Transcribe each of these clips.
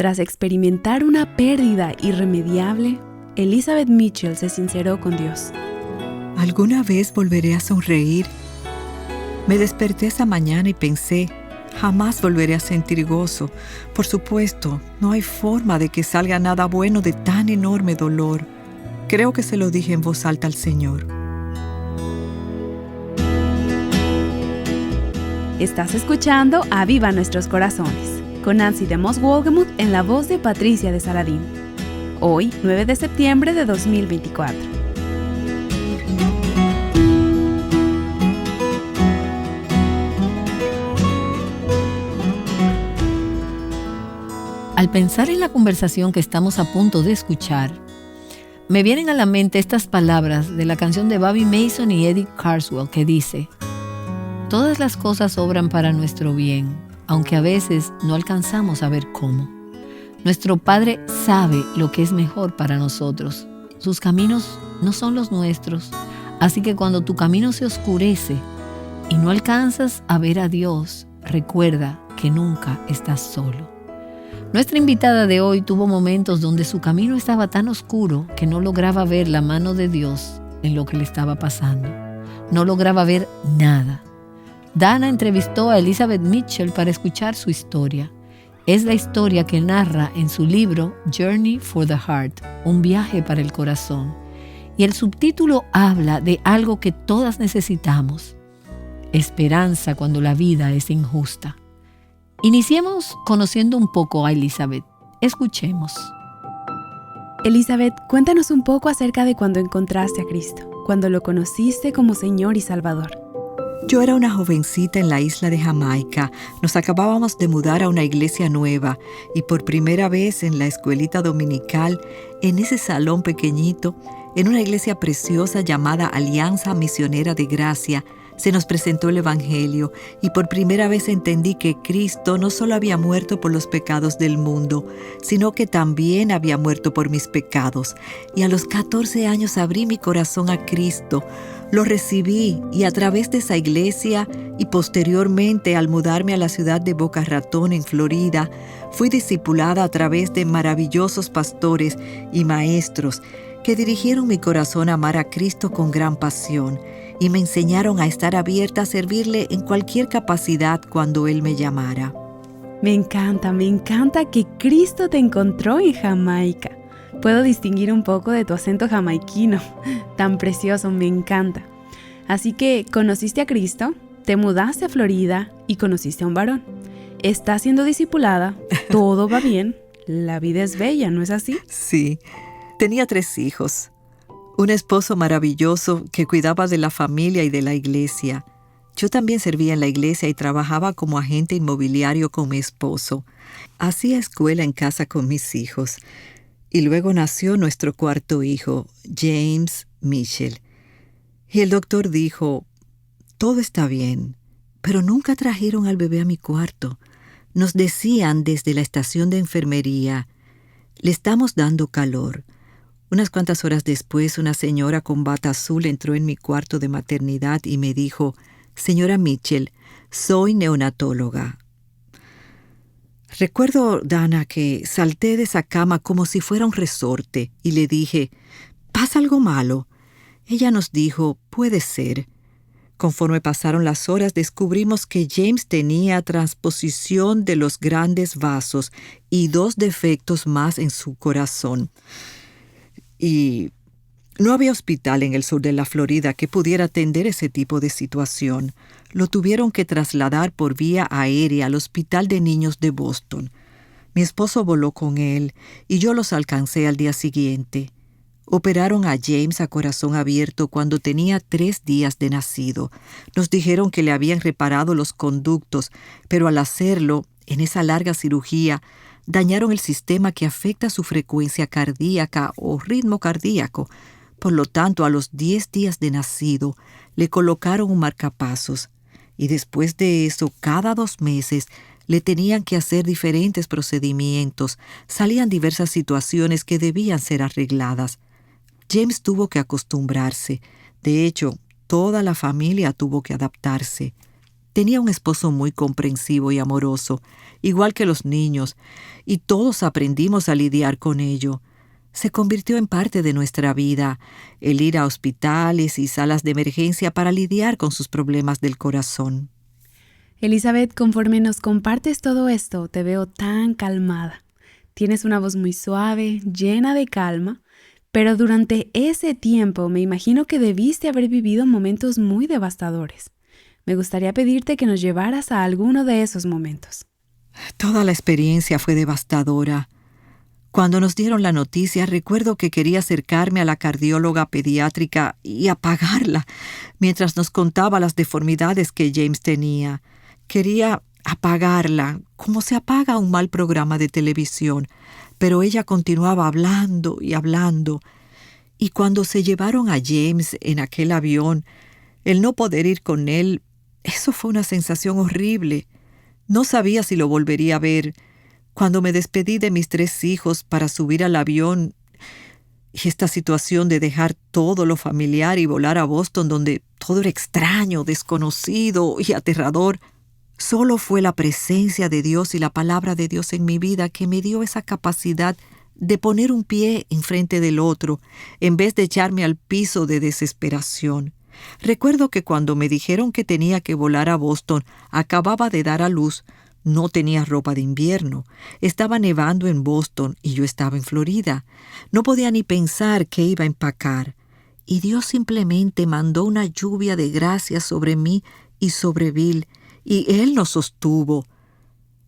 Tras experimentar una pérdida irremediable, Elizabeth Mitchell se sinceró con Dios. ¿Alguna vez volveré a sonreír? Me desperté esa mañana y pensé, jamás volveré a sentir gozo. Por supuesto, no hay forma de que salga nada bueno de tan enorme dolor. Creo que se lo dije en voz alta al Señor. Estás escuchando Aviva Nuestros Corazones, con Nancy de Moss Wolgemuth en la voz de Patricia de Saladín. Hoy, 9 de septiembre de 2024. Al pensar en la conversación que estamos a punto de escuchar, me vienen a la mente estas palabras de la canción de Bobby Mason y Eddie Carswell que dice: todas las cosas obran para nuestro bien, aunque a veces no alcanzamos a ver cómo. Nuestro Padre sabe lo que es mejor para nosotros. Sus caminos no son los nuestros, así que cuando tu camino se oscurece y no alcanzas a ver a Dios, recuerda que nunca estás solo. Nuestra invitada de hoy tuvo momentos donde su camino estaba tan oscuro que no lograba ver la mano de Dios en lo que le estaba pasando. No lograba ver nada. Dana entrevistó a Elizabeth Mitchell para escuchar su historia. Es la historia que narra en su libro Journey for the Heart, un viaje para el corazón. Y el subtítulo habla de algo que todas necesitamos: esperanza cuando la vida es injusta. Iniciemos conociendo un poco a Elizabeth. Escuchemos. Elizabeth, cuéntanos un poco acerca de cuando encontraste a Cristo, cuando lo conociste como Señor y Salvador. Yo era una jovencita en la isla de Jamaica. Nos acabábamos de mudar a una iglesia nueva y por primera vez en la escuelita dominical, en ese salón pequeñito, en una iglesia preciosa llamada Alianza Misionera de Gracia, se nos presentó el Evangelio y por primera vez entendí que Cristo no solo había muerto por los pecados del mundo, sino que también había muerto por mis pecados. Y a los 14 años abrí mi corazón a Cristo, lo recibí y a través de esa iglesia y posteriormente al mudarme a la ciudad de Boca Ratón en Florida, fui discipulada a través de maravillosos pastores y maestros que dirigieron mi corazón a amar a Cristo con gran pasión y me enseñaron a estar abierta a servirle en cualquier capacidad cuando Él me llamara. Me encanta que Cristo te encontró en Jamaica. Puedo distinguir un poco de tu acento jamaiquino. Tan precioso, me encanta. Así que conociste a Cristo, te mudaste a Florida y conociste a un varón. Estás siendo discipulada, todo va bien, la vida es bella, ¿no es así? Sí, tenía 3 hijos. Un esposo maravilloso que cuidaba de la familia y de la iglesia. Yo también servía en la iglesia y trabajaba como agente inmobiliario con mi esposo. Hacía escuela en casa con mis hijos. Y luego nació nuestro 4º hijo, James Mitchell. Y el doctor dijo: todo está bien, pero nunca trajeron al bebé a mi cuarto. Nos decían desde la estación de enfermería: le estamos dando calor. Unas cuantas horas después, una señora con bata azul entró en mi cuarto de maternidad y me dijo: señora Mitchell, soy neonatóloga. Recuerdo, Dana, que salté de esa cama como si fuera un resorte y le dije: ¿pasa algo malo? Ella nos dijo: puede ser. Conforme pasaron las horas, descubrimos que James tenía transposición de los grandes vasos y 2 defectos más en su corazón. Y no había hospital en el sur de la Florida que pudiera atender ese tipo de situación. Lo tuvieron que trasladar por vía aérea al Hospital de Niños de Boston. Mi esposo voló con él y yo los alcancé al día siguiente. Operaron a James a corazón abierto cuando tenía 3 días de nacido. Nos dijeron que le habían reparado los conductos, pero al hacerlo, en esa larga cirugía, dañaron el sistema que afecta su frecuencia cardíaca o ritmo cardíaco. Por lo tanto, a los 10 días de nacido, le colocaron un marcapasos. Y después de eso, cada 2 meses, le tenían que hacer diferentes procedimientos. Salían diversas situaciones que debían ser arregladas. James tuvo que acostumbrarse. De hecho, toda la familia tuvo que adaptarse. Tenía un esposo muy comprensivo y amoroso, igual que los niños, y todos aprendimos a lidiar con ello. Se convirtió en parte de nuestra vida, el ir a hospitales y salas de emergencia para lidiar con sus problemas del corazón. Elizabeth, conforme nos compartes todo esto, te veo tan calmada. Tienes una voz muy suave, llena de calma, pero durante ese tiempo me imagino que debiste haber vivido momentos muy devastadores. Me gustaría pedirte que nos llevaras a alguno de esos momentos. Toda la experiencia fue devastadora. Cuando nos dieron la noticia, recuerdo que quería acercarme a la cardióloga pediátrica y apagarla mientras nos contaba las deformidades que James tenía. Quería apagarla, como se apaga un mal programa de televisión, pero ella continuaba hablando y hablando. Y cuando se llevaron a James en aquel avión, el no poder ir con él, eso fue una sensación horrible. No sabía si lo volvería a ver. Cuando me despedí de mis 3 hijos para subir al avión, y esta situación de dejar todo lo familiar y volar a Boston, donde todo era extraño, desconocido y aterrador, solo fue la presencia de Dios y la palabra de Dios en mi vida que me dio esa capacidad de poner un pie enfrente del otro, en vez de echarme al piso de desesperación. Recuerdo que cuando me dijeron que tenía que volar a Boston, acababa de dar a luz, no tenía ropa de invierno. Estaba nevando en Boston y yo estaba en Florida. No podía ni pensar qué iba a empacar. Y Dios simplemente mandó una lluvia de gracia sobre mí y sobre Bill, y Él nos sostuvo.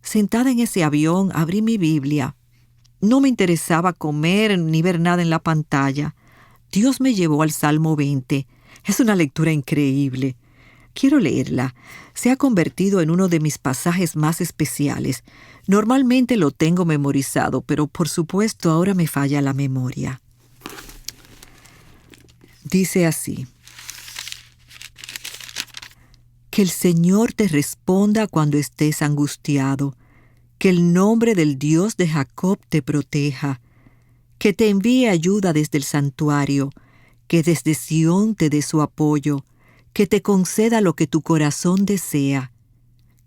Sentada en ese avión, abrí mi Biblia. No me interesaba comer ni ver nada en la pantalla. Dios me llevó al Salmo 20. Es una lectura increíble. Quiero leerla. Se ha convertido en uno de mis pasajes más especiales. Normalmente lo tengo memorizado, pero por supuesto ahora me falla la memoria. Dice así: Que el Señor te responda cuando estés angustiado, que el nombre del Dios de Jacob te proteja, que te envíe ayuda desde el santuario, que desde Sión te dé su apoyo, que te conceda lo que tu corazón desea,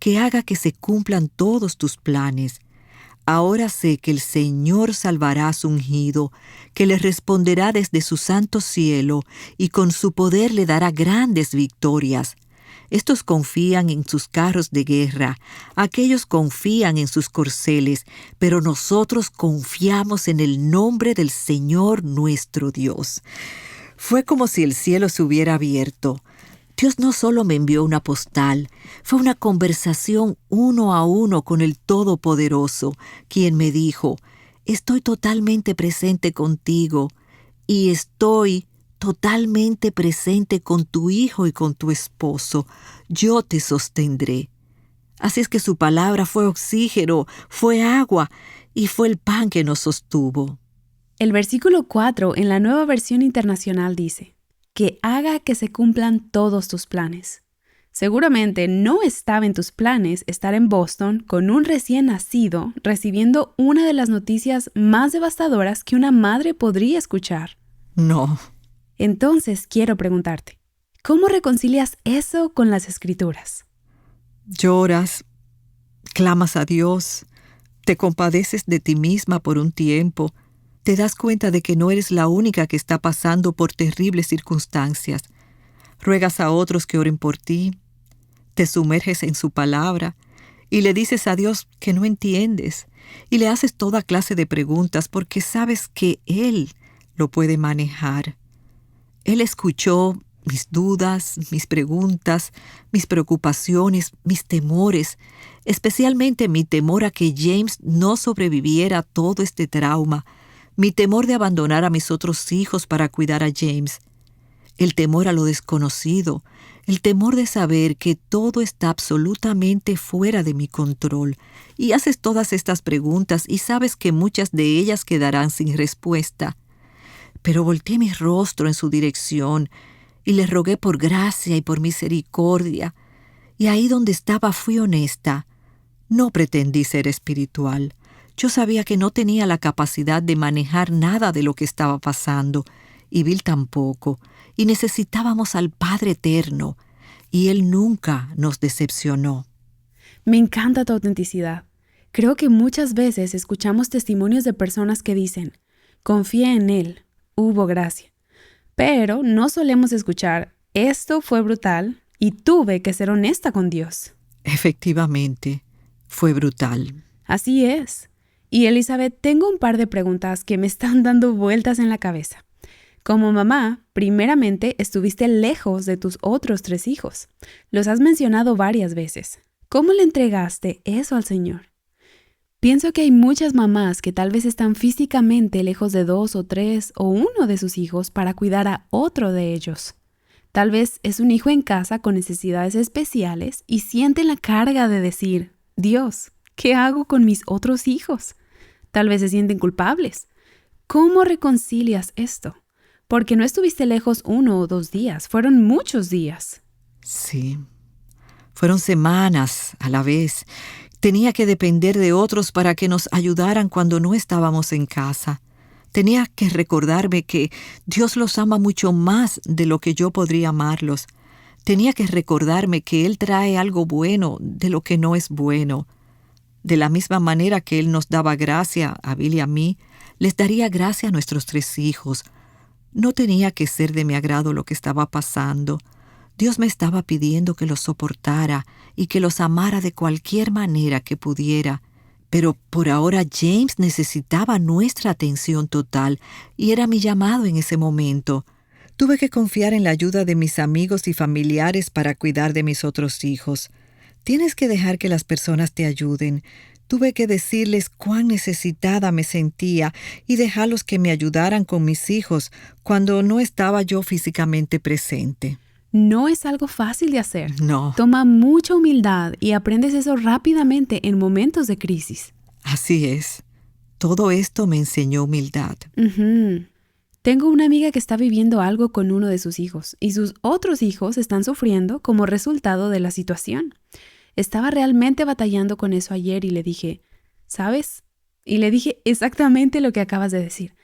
que haga que se cumplan todos tus planes. Ahora sé que el Señor salvará a su ungido, que le responderá desde su santo cielo y con su poder le dará grandes victorias. Estos confían en sus carros de guerra, aquellos confían en sus corceles, pero nosotros confiamos en el nombre del Señor nuestro Dios. Fue como si el cielo se hubiera abierto. Dios no solo me envió una postal, fue una conversación 1 a 1 con el Todopoderoso, quien me dijo: estoy totalmente presente contigo y estoy totalmente presente con tu hijo y con tu esposo. Yo te sostendré. Así es que su palabra fue oxígeno, fue agua y fue el pan que nos sostuvo. El versículo 4 en la Nueva Versión Internacional dice: que haga que se cumplan todos tus planes. Seguramente no estaba en tus planes estar en Boston con un recién nacido recibiendo una de las noticias más devastadoras que una madre podría escuchar. No. Entonces quiero preguntarte, ¿cómo reconcilias eso con las Escrituras? Lloras, clamas a Dios, te compadeces de ti misma por un tiempo, te das cuenta de que no eres la única que está pasando por terribles circunstancias. Ruegas a otros que oren por ti, te sumerges en su palabra y le dices a Dios que no entiendes y le haces toda clase de preguntas porque sabes que Él lo puede manejar. Él escuchó mis dudas, mis preguntas, mis preocupaciones, mis temores, especialmente mi temor a que James no sobreviviera a todo este trauma, mi temor de abandonar a mis otros hijos para cuidar a James, el temor a lo desconocido, el temor de saber que todo está absolutamente fuera de mi control. Y haces todas estas preguntas y sabes que muchas de ellas quedarán sin respuesta. Pero volteé mi rostro en su dirección y le rogué por gracia y por misericordia. Y ahí donde estaba fui honesta. No pretendí ser espiritual. Yo sabía que no tenía la capacidad de manejar nada de lo que estaba pasando, y Bill tampoco, y necesitábamos al Padre Eterno. y Él nunca nos decepcionó. Me encanta tu autenticidad. Creo que muchas veces escuchamos testimonios de personas que dicen, confía en Él, hubo gracia. Pero no solemos escuchar, esto fue brutal y tuve que ser honesta con Dios. Efectivamente, fue brutal. Así es. Y Elizabeth, tengo un par de preguntas que me están dando vueltas en la cabeza. Como mamá, primeramente estuviste lejos de tus otros 3 hijos. Los has mencionado varias veces. ¿Cómo le entregaste eso al Señor? Pienso que hay muchas mamás que tal vez están físicamente lejos de 2 o 3 o 1 de sus hijos para cuidar a otro de ellos. Tal vez es un hijo en casa con necesidades especiales y sienten la carga de decir, Dios, ¿qué hago con mis otros hijos? Tal vez se sienten culpables. ¿Cómo reconcilias esto? Porque no estuviste lejos 1 o 2 días, fueron muchos días. Sí, fueron semanas a la vez. Tenía que depender de otros para que nos ayudaran cuando no estábamos en casa. Tenía que recordarme que Dios los ama mucho más de lo que yo podría amarlos. Tenía que recordarme que Él trae algo bueno de lo que no es bueno. De la misma manera que Él nos daba gracia a Bill y a mí, les daría gracia a nuestros 3 hijos. No tenía que ser de mi agrado lo que estaba pasando. Dios me estaba pidiendo que los soportara y que los amara de cualquier manera que pudiera. Pero por ahora James necesitaba nuestra atención total y era mi llamado en ese momento. Tuve que confiar en la ayuda de mis amigos y familiares para cuidar de mis otros hijos. Tienes que dejar que las personas te ayuden. Tuve que decirles cuán necesitada me sentía y dejarlos que me ayudaran con mis hijos cuando no estaba yo físicamente presente. No es algo fácil de hacer. No. Toma mucha humildad y aprendes eso rápidamente en momentos de crisis. Así es. Todo esto me enseñó humildad. Tengo una amiga que está viviendo algo con uno de sus hijos y sus otros hijos están sufriendo como resultado de la situación. Estaba realmente batallando con eso ayer y le dije, ¿sabes? Y le dije exactamente lo que acabas de decir.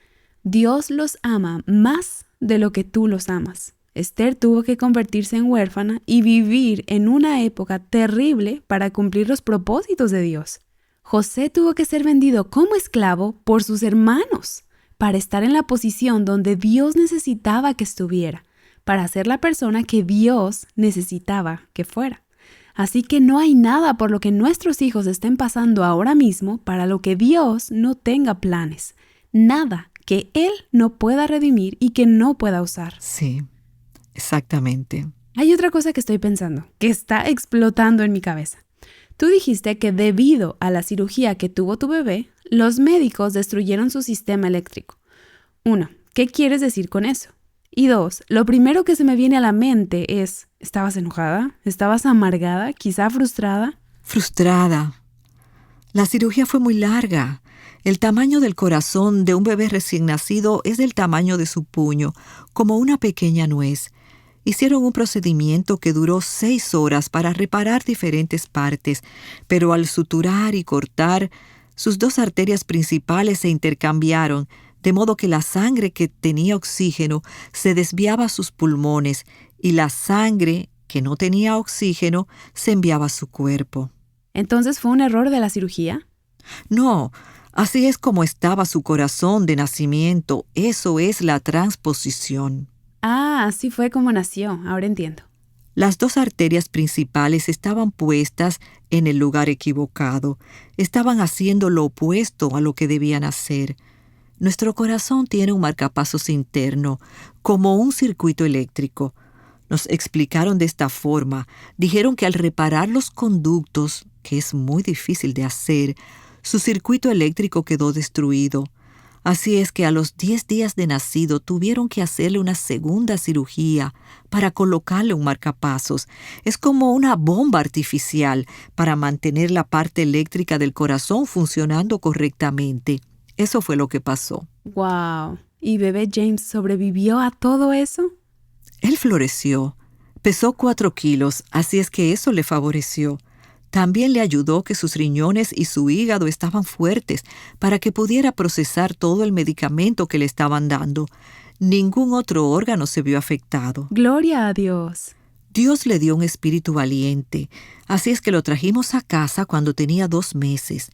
Dios los ama más de lo que tú los amas. Esther tuvo que convertirse en huérfana y vivir en una época terrible para cumplir los propósitos de Dios. José tuvo que ser vendido como esclavo por sus hermanos para estar en la posición donde Dios necesitaba que estuviera, para ser la persona que Dios necesitaba que fuera. Así que no hay nada por lo que nuestros hijos estén pasando ahora mismo para lo que Dios no tenga planes. Nada que Él no pueda redimir y que no pueda usar. Sí. Exactamente. Hay otra cosa que estoy pensando, que está explotando en mi cabeza. Tú dijiste que debido a la cirugía que tuvo tu bebé, los médicos destruyeron su sistema eléctrico. 1. ¿Qué quieres decir con eso? Y 2. Lo primero que se me viene a la mente es, ¿estabas enojada? ¿Estabas amargada? ¿Quizá frustrada? Frustrada. La cirugía fue muy larga. El tamaño del corazón de un bebé recién nacido es del tamaño de su puño, como una pequeña nuez. Hicieron un procedimiento que duró 6 horas para reparar diferentes partes, pero al suturar y cortar, sus 2 arterias principales se intercambiaron, de modo que la sangre que tenía oxígeno se desviaba a sus pulmones y la sangre que no tenía oxígeno se enviaba a su cuerpo. ¿Entonces fue un error de la cirugía? No, así es como estaba su corazón de nacimiento. Eso es la transposición. Ah, así fue como nació. Ahora entiendo. Las 2 arterias principales estaban puestas en el lugar equivocado. Estaban haciendo lo opuesto a lo que debían hacer. Nuestro corazón tiene un marcapasos interno, como un circuito eléctrico. Nos explicaron de esta forma. Dijeron que al reparar los conductos, que es muy difícil de hacer, su circuito eléctrico quedó destruido. Así es que a los 10 días de nacido tuvieron que hacerle una segunda cirugía para colocarle un marcapasos. Es como una bomba artificial para mantener la parte eléctrica del corazón funcionando correctamente. Eso fue lo que pasó. ¡Wow! ¿Y bebé James sobrevivió a todo eso? Él floreció. Pesó 4 kilos, así es que eso le favoreció. También le ayudó que sus riñones y su hígado estaban fuertes para que pudiera procesar todo el medicamento que le estaban dando. Ningún otro órgano se vio afectado. ¡Gloria a Dios! Dios le dio un espíritu valiente, así es que lo trajimos a casa cuando tenía 2 meses.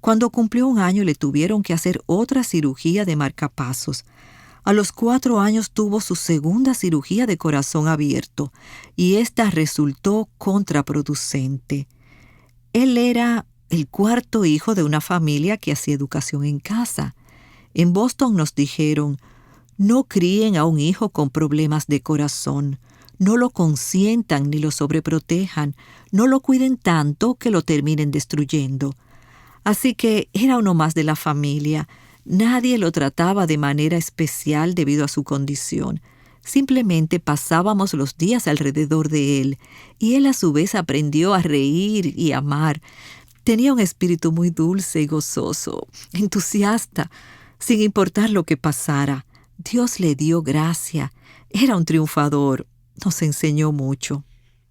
Cuando cumplió 1 año le tuvieron que hacer otra cirugía de marcapasos. A los 4 años tuvo su segunda cirugía de corazón abierto y esta resultó contraproducente. Él era el 4º hijo de una familia que hacía educación en casa. En Boston nos dijeron, no críen a un hijo con problemas de corazón, no lo consientan ni lo sobreprotejan, no lo cuiden tanto que lo terminen destruyendo. Así que era uno más de la familia. Nadie lo trataba de manera especial debido a su condición. Simplemente pasábamos los días alrededor de él, y él a su vez aprendió a reír y amar. Tenía un espíritu muy dulce y gozoso, entusiasta, sin importar lo que pasara. Dios le dio gracia. Era un triunfador. Nos enseñó mucho.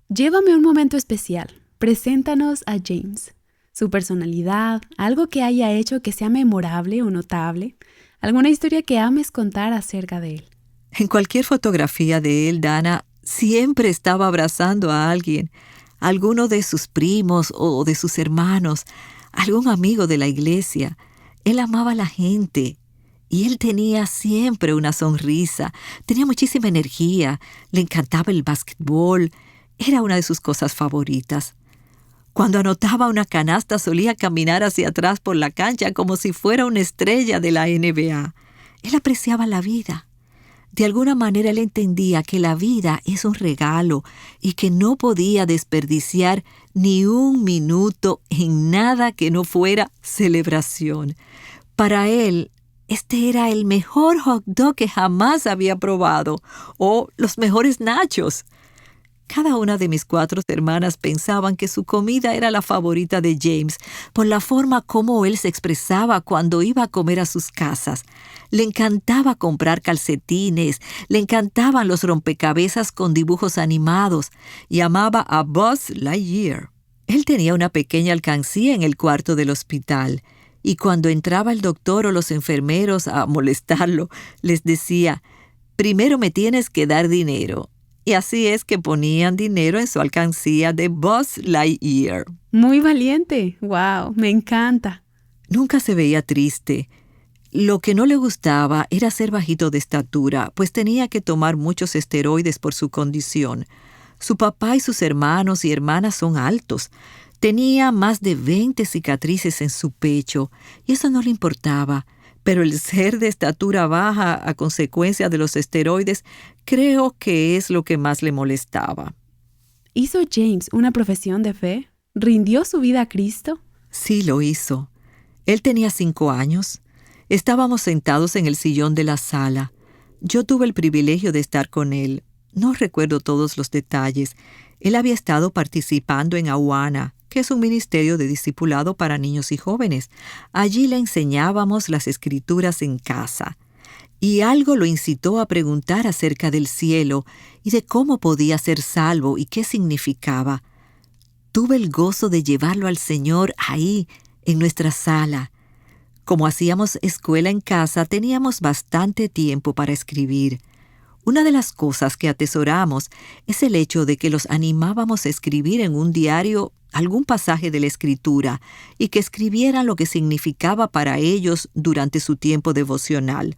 Llévame a un momento especial. Preséntanos a James. Su personalidad, algo que haya hecho que sea memorable o notable, alguna historia que ames contar acerca de él. En cualquier fotografía de él, Dana siempre estaba abrazando a alguien, alguno de sus primos o de sus hermanos, algún amigo de la iglesia. Él amaba a la gente y él tenía siempre una sonrisa, tenía muchísima energía, le encantaba el básquetbol, era una de sus cosas favoritas. Cuando anotaba una canasta solía caminar hacia atrás por la cancha como si fuera una estrella de la NBA. Él apreciaba la vida. De alguna manera él entendía que la vida es un regalo y que no podía desperdiciar ni 1 minuto en nada que no fuera celebración. Para él, este era el mejor hot dog que jamás había probado, o los mejores nachos. Cada una de mis 4 hermanas pensaban que su comida era la favorita de James por la forma como él se expresaba cuando iba a comer a sus casas. Le encantaba comprar calcetines, le encantaban los rompecabezas con dibujos animados y amaba a Buzz Lightyear. Él tenía una pequeña alcancía en el cuarto del hospital y cuando entraba el doctor o los enfermeros a molestarlo, les decía, «Primero me tienes que dar dinero». Y así es que ponían dinero en su alcancía de Buzz Lightyear. Muy valiente. ¡Wow! Me encanta. Nunca se veía triste. Lo que no le gustaba era ser bajito de estatura, pues tenía que tomar muchos esteroides por su condición. Su papá y sus hermanos y hermanas son altos. Tenía más de 20 cicatrices en su pecho, y eso no le importaba. Pero el ser de estatura baja a consecuencia de los esteroides creo que es lo que más le molestaba. ¿Hizo James una profesión de fe? ¿Rindió su vida a Cristo? Sí, lo hizo. Él tenía 5 años. Estábamos sentados en el sillón de la sala. Yo tuve el privilegio de estar con él. No recuerdo todos los detalles. Él había estado participando en Awana, que es un ministerio de discipulado para niños y jóvenes. Allí le enseñábamos las escrituras en casa. Y algo lo incitó a preguntar acerca del cielo y de cómo podía ser salvo y qué significaba. Tuve el gozo de llevarlo al Señor ahí, en nuestra sala. Como hacíamos escuela en casa, teníamos bastante tiempo para escribir. Una de las cosas que atesoramos es el hecho de que los animábamos a escribir en un diario algún pasaje de la Escritura y que escribieran lo que significaba para ellos durante su tiempo devocional.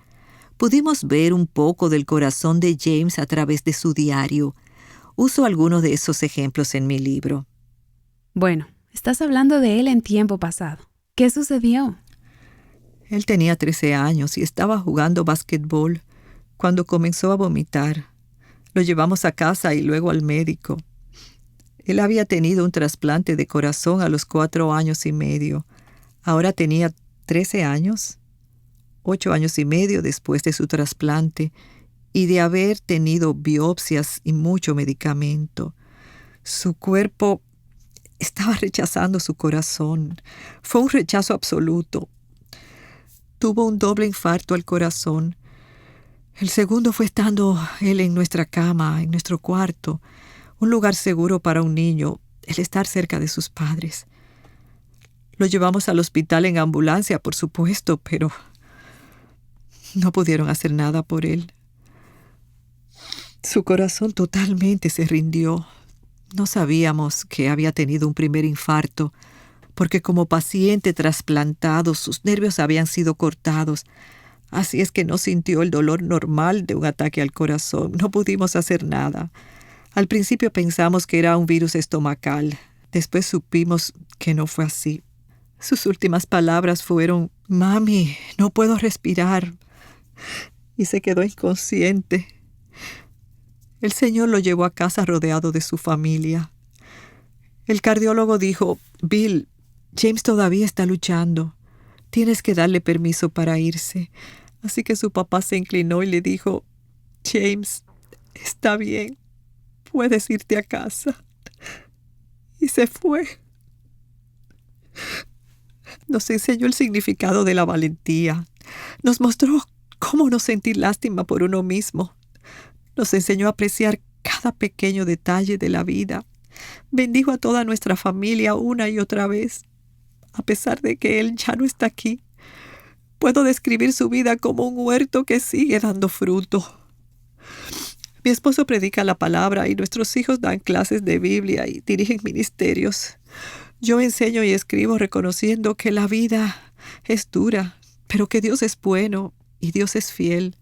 Pudimos ver un poco del corazón de James a través de su diario. Uso algunos de esos ejemplos en mi libro. Bueno, estás hablando de él en tiempo pasado. ¿Qué sucedió? Él tenía 13 años y estaba jugando básquetbol cuando comenzó a vomitar. Lo llevamos a casa y luego al médico. Él había tenido un trasplante de corazón a los 4 años y medio. Ahora tenía 13 años, 8 años y medio después de su trasplante y de haber tenido biopsias y mucho medicamento. Su cuerpo estaba rechazando su corazón. Fue un rechazo absoluto. Tuvo un doble infarto al corazón. El segundo fue estando él en nuestra cama, en nuestro cuarto. Un lugar seguro para un niño, el estar cerca de sus padres. Lo llevamos al hospital en ambulancia, por supuesto, pero no pudieron hacer nada por él. Su corazón totalmente se rindió. No sabíamos que había tenido un primer infarto, porque como paciente trasplantado sus nervios habían sido cortados. Así es que no sintió el dolor normal de un ataque al corazón. No pudimos hacer nada. Al principio pensamos que era un virus estomacal. Después supimos que no fue así. Sus últimas palabras fueron: «Mami, no puedo respirar». Y se quedó inconsciente. El Señor lo llevó a casa rodeado de su familia. El cardiólogo dijo: «Bill, James todavía está luchando. Tienes que darle permiso para irse». Así que su papá se inclinó y le dijo: «James, está bien. Puedes irte a casa». Y se fue. Nos enseñó el significado de la valentía. Nos mostró cómo no sentir lástima por uno mismo. Nos enseñó a apreciar cada pequeño detalle de la vida. Bendijo a toda nuestra familia una y otra vez. A pesar de que él ya no está aquí, puedo describir su vida como un huerto que sigue dando fruto. Mi esposo predica la palabra y nuestros hijos dan clases de Biblia y dirigen ministerios. Yo enseño y escribo reconociendo que la vida es dura, pero que Dios es bueno y Dios es fiel.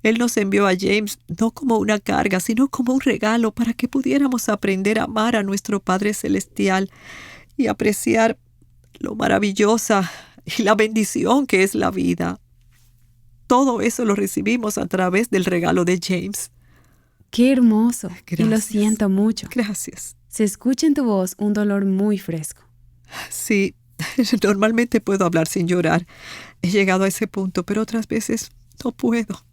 Él nos envió a James no como una carga, sino como un regalo para que pudiéramos aprender a amar a nuestro Padre Celestial y apreciar lo maravillosa y la bendición que es la vida. Todo eso lo recibimos a través del regalo de James. ¡Qué hermoso! Gracias. Y lo siento mucho. Gracias. Se escucha en tu voz un dolor muy fresco. Sí, normalmente puedo hablar sin llorar. He llegado a ese punto, pero otras veces no puedo.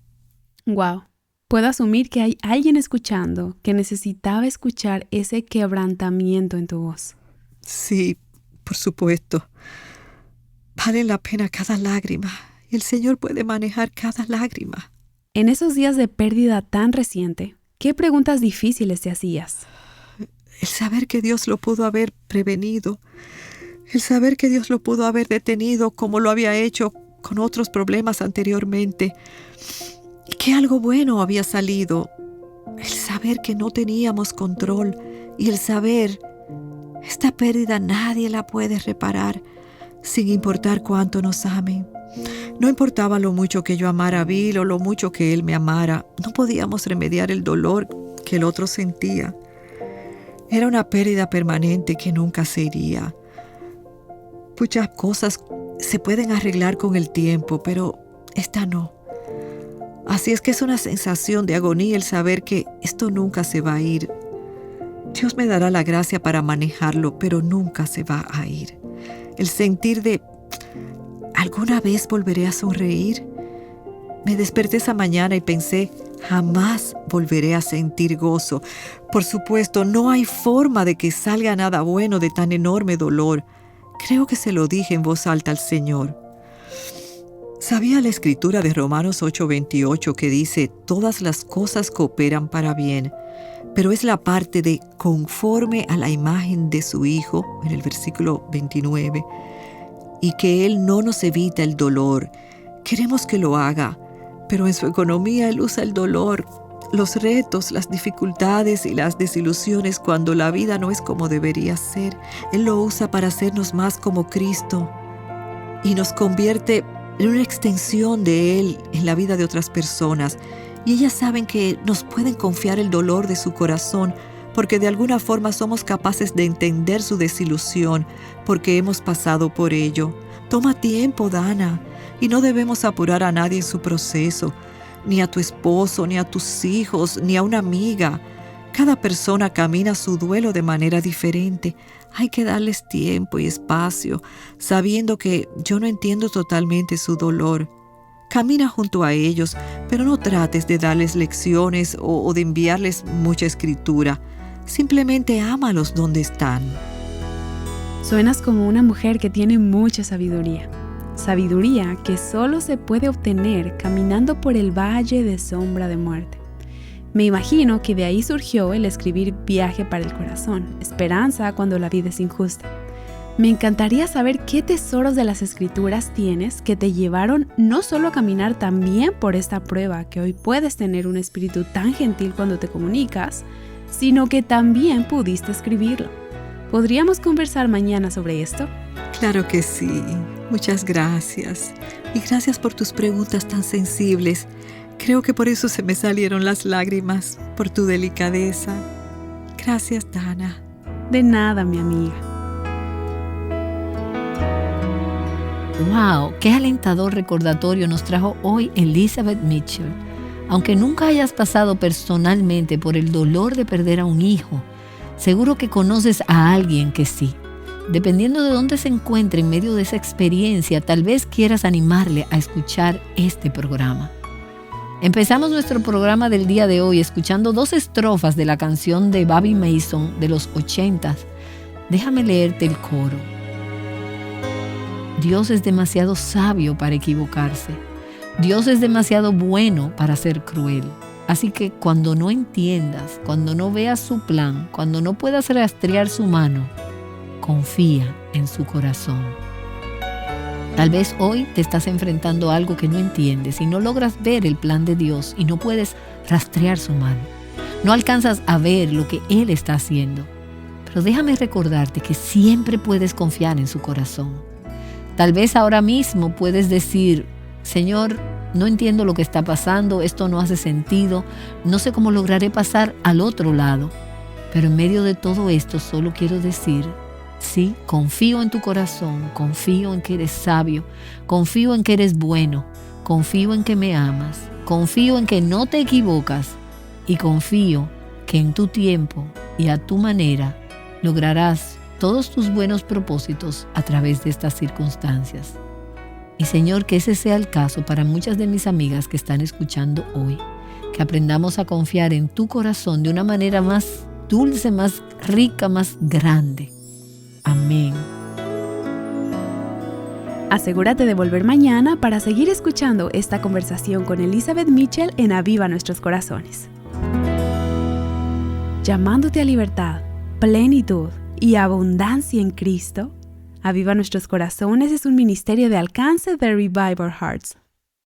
Wow. Puedo asumir que hay alguien escuchando que necesitaba escuchar ese quebrantamiento en tu voz. Sí, por supuesto. Vale la pena cada lágrima. Y el Señor puede manejar cada lágrima. En esos días de pérdida tan reciente, ¿qué preguntas difíciles te hacías? El saber que Dios lo pudo haber prevenido. El saber que Dios lo pudo haber detenido como lo había hecho con otros problemas anteriormente. Y que algo bueno había salido. El saber que no teníamos control. Y el saber, esta pérdida nadie la puede reparar, sin importar cuánto nos amen. No importaba lo mucho que yo amara a Bill o lo mucho que él me amara. No podíamos remediar el dolor que el otro sentía. Era una pérdida permanente que nunca se iría. Muchas cosas se pueden arreglar con el tiempo, pero esta no. Así es que es una sensación de agonía el saber que esto nunca se va a ir. Dios me dará la gracia para manejarlo, pero nunca se va a ir. El sentir de ¿alguna vez volveré a sonreír? Me desperté esa mañana y pensé, jamás volveré a sentir gozo. Por supuesto, no hay forma de que salga nada bueno de tan enorme dolor. Creo que se lo dije en voz alta al Señor. Sabía la escritura de Romanos 8:28 que dice, todas las cosas cooperan para bien, pero es la parte de conforme a la imagen de su Hijo, en el versículo 29, y que Él no nos evita el dolor. Queremos que lo haga, pero en su economía Él usa el dolor, los retos, las dificultades y las desilusiones cuando la vida no es como debería ser. Él lo usa para hacernos más como Cristo y nos convierte en una extensión de Él en la vida de otras personas. Y ellas saben que nos pueden confiar el dolor de su corazón porque de alguna forma somos capaces de entender su desilusión porque hemos pasado por ello. Toma tiempo, Dana, y no debemos apurar a nadie en su proceso, ni a tu esposo, ni a tus hijos, ni a una amiga. Cada persona camina su duelo de manera diferente. Hay que darles tiempo y espacio, sabiendo que yo no entiendo totalmente su dolor. Camina junto a ellos, pero no trates de darles lecciones o de enviarles mucha escritura. Simplemente ámalos donde están. Suenas como una mujer que tiene mucha sabiduría. Sabiduría que solo se puede obtener caminando por el valle de sombra de muerte. Me imagino que de ahí surgió el escribir Viaje para el corazón, esperanza cuando la vida es injusta. Me encantaría saber qué tesoros de las Escrituras tienes que te llevaron no solo a caminar tan bien por esta prueba, que hoy puedes tener un espíritu tan gentil cuando te comunicas, sino que también pudiste escribirlo. ¿Podríamos conversar mañana sobre esto? Claro que sí. Muchas gracias. Y gracias por tus preguntas tan sensibles. Creo que por eso se me salieron las lágrimas, por tu delicadeza. Gracias, Dana. De nada, mi amiga. ¡Wow! ¡Qué alentador recordatorio nos trajo hoy Elizabeth Mitchell! Aunque nunca hayas pasado personalmente por el dolor de perder a un hijo, seguro que conoces a alguien que sí. Dependiendo de dónde se encuentre en medio de esa experiencia, tal vez quieras animarle a escuchar este programa. Empezamos nuestro programa del día de hoy escuchando 2 estrofas de la canción de Bobby Mason de los 80s. Déjame leerte el coro. Dios es demasiado sabio para equivocarse. Dios es demasiado bueno para ser cruel. Así que cuando no entiendas, cuando no veas su plan, cuando no puedas rastrear su mano, confía en su corazón. Tal vez hoy te estás enfrentando a algo que no entiendes y no logras ver el plan de Dios y no puedes rastrear su mano. No alcanzas a ver lo que Él está haciendo. Pero déjame recordarte que siempre puedes confiar en su corazón. Tal vez ahora mismo puedes decir, Señor, no entiendo lo que está pasando, esto no hace sentido, no sé cómo lograré pasar al otro lado. Pero en medio de todo esto solo quiero decir, sí, confío en tu corazón, confío en que eres sabio, confío en que eres bueno, confío en que me amas, confío en que no te equivocas y confío que en tu tiempo y a tu manera lograrás todos tus buenos propósitos a través de estas circunstancias. Y Señor, que ese sea el caso para muchas de mis amigas que están escuchando hoy, que aprendamos a confiar en tu corazón de una manera más dulce, más rica, más grande. Amén. Asegúrate de volver mañana para seguir escuchando esta conversación con Elizabeth Mitchell en Aviva Nuestros Corazones. Llamándote a libertad, plenitud y abundancia en Cristo, Aviva Nuestros Corazones es un ministerio de alcance de Revive Our Hearts.